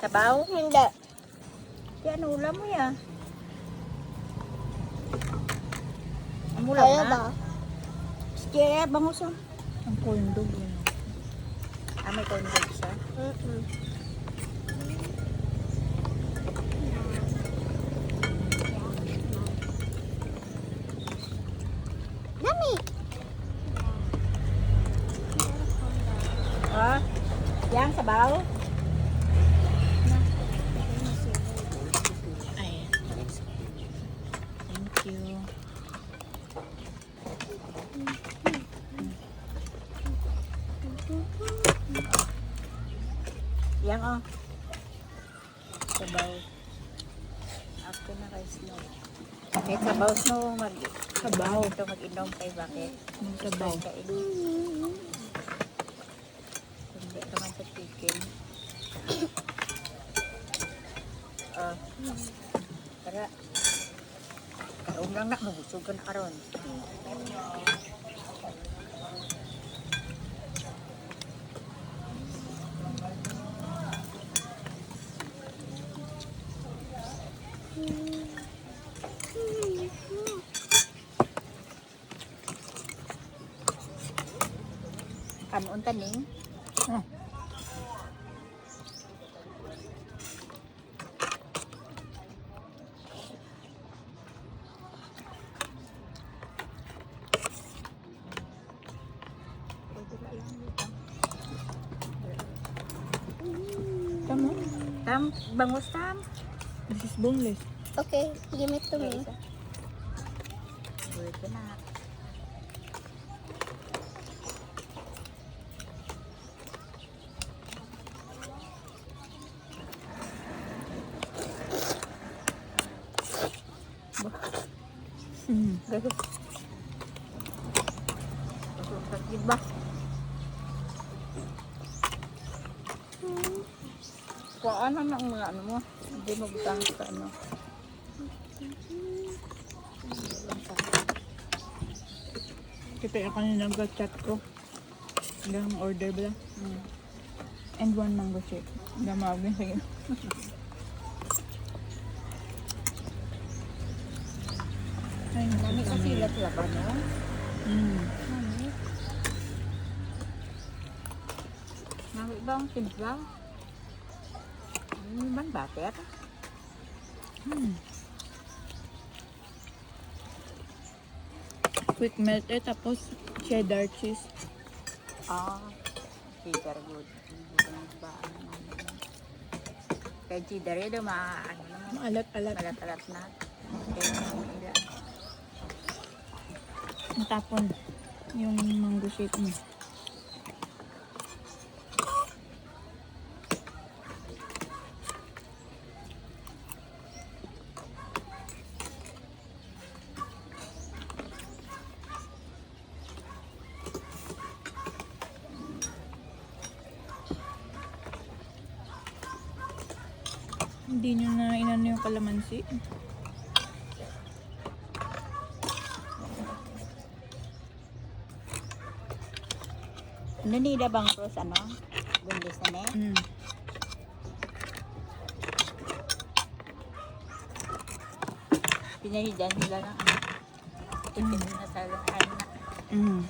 Sabaw? Hindi. Yan, ulam mo yan. Ang ulam Kaya na. ba? Sige, bangus oh. Ang corn dog yun. May corn dog siya. Yummy! Ah, yan, sabaw. Ayan. Thank you. Yan oh. Sabaw. After na kay Snow. Kahit sabaw Snow, Sabaw. ito mag-inom kay bakit? Ang sabaw. Hindi naman sa chicken. Tara. Karoon lang na, mabusog ka na karoon. Kanon taning. Ah. Tama. Tam, bangus tam. This is boneless. Okay, give it to me. Pwede na. Guys. Diba? Kuhaan na ang mga ano mo. Hindi mo butang sa ano. Kita yung kanina nag-chat ko. Hanggang order ba lang? And one mango shake. Hanggang mawagin sige. Ay, Nami kasi sila ba no? Nami. Nami ba ang timpla? Ban butter? Quick melt tapos cheddar cheese. Cheddar good. Kaya cheddar yun, ano naman. Maalat-alat. Malat-alat na. Kaya Natapon yung mango shake mo. Hindi nyo na inano yung kalamansi. ano nila bang Rose, ano? Bundes na ne? Pinahidyan nila ng ano? Tipin na sa ano na.